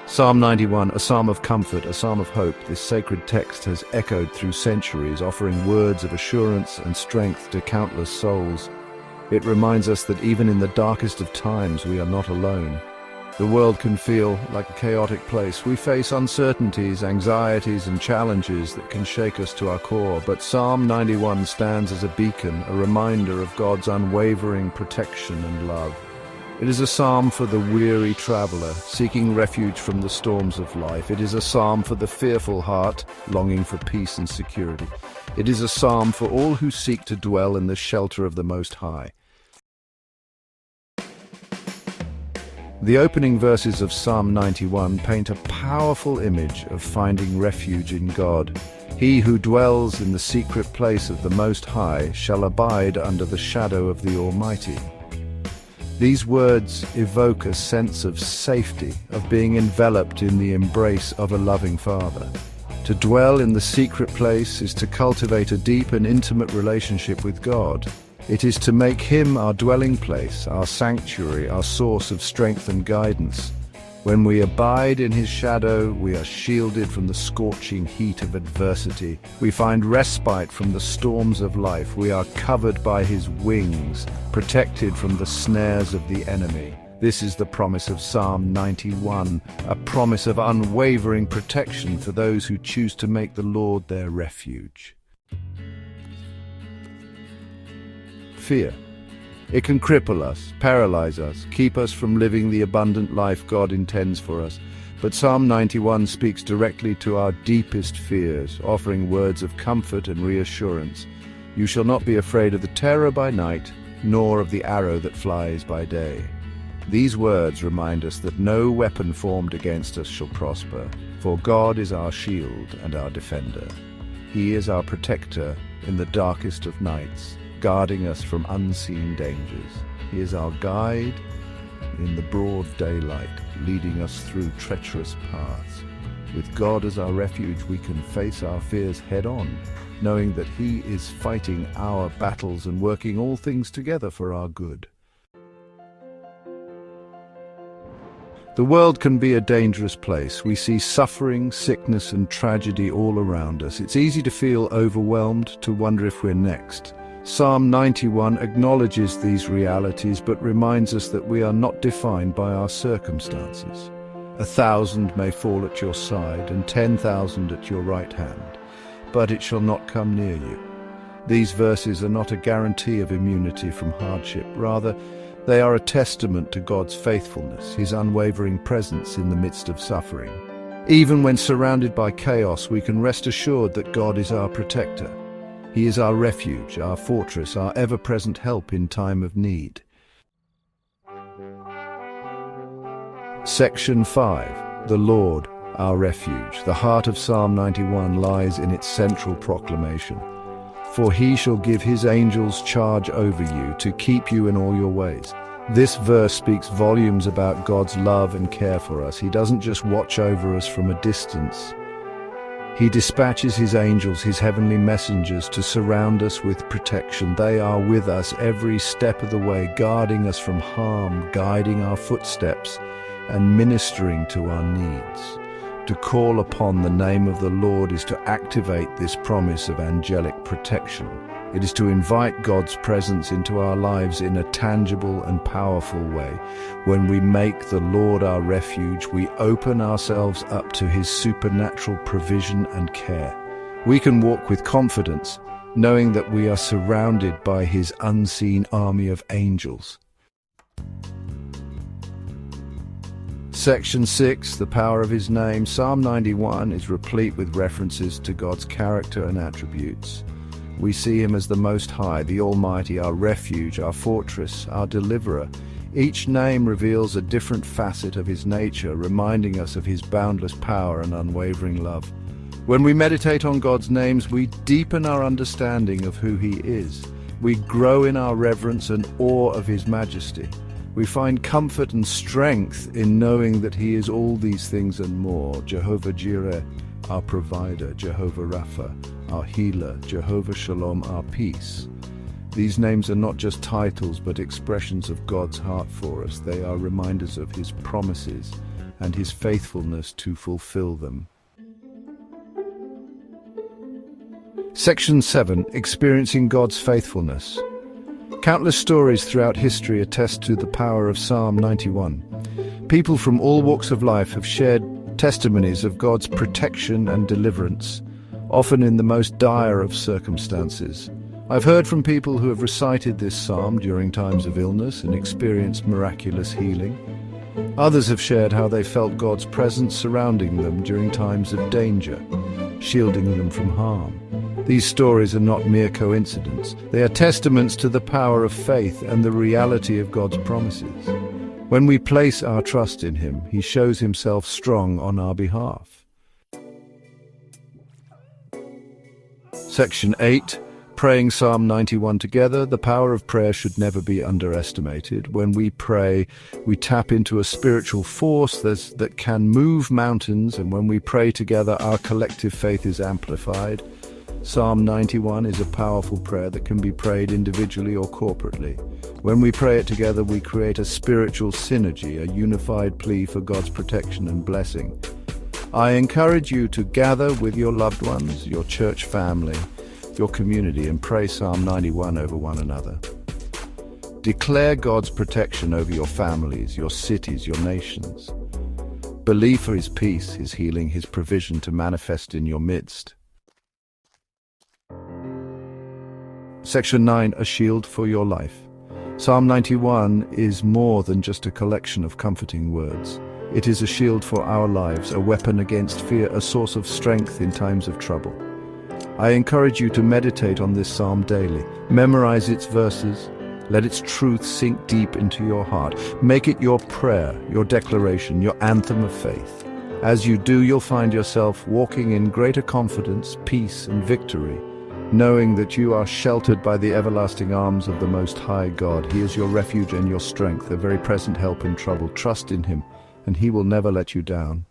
Psalm 91, a psalm of comfort, a psalm of hope. This sacred text has echoed through centuries, offering words of assurance and strength to countless souls. It reminds us that even in the darkest of times, we are not alone. The world can feel like a chaotic place. We face uncertainties, anxieties, and challenges that can shake us to our core. But Psalm 91 stands as a beacon, a reminder of God's unwavering protection and love. It is a psalm for the weary traveler, seeking refuge from the storms of life. It is a psalm for the fearful heart, longing for peace and security. It is a psalm for all who seek to dwell in the shelter of the Most High. The opening verses of Psalm 91 paint a powerful image of finding refuge in God. He who dwells in the secret place of the Most High shall abide under the shadow of the Almighty. These words evoke a sense of safety, of being enveloped in the embrace of a loving Father. To dwell in the secret place is to cultivate a deep and intimate relationship with God. It is to make Him our dwelling place, our sanctuary, our source of strength and guidance. When we abide in His shadow, we are shielded from the scorching heat of adversity. We find respite from the storms of life. We are covered by His wings, protected from the snares of the enemy. This is the promise of Psalm 91, a promise of unwavering protection for those who choose to make the Lord their refuge. Fear. It can cripple us, paralyze us, keep us from living the abundant life God intends for us. But Psalm 91 speaks directly to our deepest fears, offering words of comfort and reassurance. You shall not be afraid of the terror by night, nor of the arrow that flies by day. These words remind us that no weapon formed against us shall prosper, for God is our shield and our defender. He is our protector in the darkest of nights, guarding us from unseen dangers. He is our guide in the broad daylight, leading us through treacherous paths. With God as our refuge, we can face our fears head-on, knowing that He is fighting our battles and working all things together for our good. The world can be a dangerous place. We see suffering, sickness, and tragedy all around us. It's easy to feel overwhelmed, to wonder if we're next. Psalm 91 acknowledges these realities but reminds us that we are not defined by our circumstances. 1,000 may fall at your side and 10,000 at your right hand, but it shall not come near you. These verses are not a guarantee of immunity from hardship. Rather, they are a testament to God's faithfulness, His unwavering presence in the midst of suffering. Even when surrounded by chaos, we can rest assured that God is our protector. He is our refuge, our fortress, our ever-present help in time of need. Section 5. The Lord, our refuge. The heart of Psalm 91 lies in its central proclamation. For He shall give His angels charge over you, to keep you in all your ways. This verse speaks volumes about God's love and care for us. He doesn't just watch over us from a distance. He dispatches His angels, His heavenly messengers, to surround us with protection. They are with us every step of the way, guarding us from harm, guiding our footsteps, and ministering to our needs. To call upon the name of the Lord is to activate this promise of angelic protection. It is to invite God's presence into our lives in a tangible and powerful way. When we make the Lord our refuge, we open ourselves up to His supernatural provision and care. We can walk with confidence, knowing that we are surrounded by His unseen army of angels. Section 6, the power of His name. Psalm 91 is replete with references to God's character and attributes. We see Him as the Most High, the Almighty, our refuge, our fortress, our deliverer. Each name reveals a different facet of His nature, reminding us of His boundless power and unwavering love. When we meditate on God's names, we deepen our understanding of who He is. We grow in our reverence and awe of His majesty. We find comfort and strength in knowing that He is all these things and more. Jehovah Jireh, our provider; Jehovah Rapha, our healer; Jehovah Shalom, our peace. These names are not just titles but expressions of God's heart for us. They are reminders of His promises and his faithfulness to fulfill them. Section 7. Experiencing God's faithfulness. Countless stories throughout history attest to the power of Psalm 91. People from all walks of life have shared testimonies of God's protection and deliverance, often in the most dire of circumstances. I've heard from people who have recited this psalm during times of illness and experienced miraculous healing. Others have shared how they felt God's presence surrounding them during times of danger, shielding them from harm. These stories are not mere coincidence. They are testaments to the power of faith and the reality of God's promises. When we place our trust in Him, He shows Himself strong on our behalf. Section 8. Praying Psalm 91 together. The power of prayer should never be underestimated. When we pray, we tap into a spiritual force that can move mountains, and when we pray together, our collective faith is amplified. Psalm 91 is a powerful prayer that can be prayed individually or corporately. When we pray it together, we create a spiritual synergy, a unified plea for God's protection and blessing. I encourage you to gather with your loved ones, your church family, your community, and pray Psalm 91 over one another. Declare God's protection over your families, your cities, your nations. Believe for His peace, His healing, His provision to manifest in your midst. Section 9. A shield for your life. Psalm 91 is more than just a collection of comforting words. It is a shield for our lives, a weapon against fear, a source of strength in times of trouble. I encourage you to meditate on this psalm daily. Memorize its verses. Let its truth sink deep into your heart. Make it your prayer, your declaration, your anthem of faith. As you do, you'll find yourself walking in greater confidence, peace, and victory, knowing that you are sheltered by the everlasting arms of the Most High God. He is your refuge and your strength, a very present help in trouble. Trust in Him, and He will never let you down.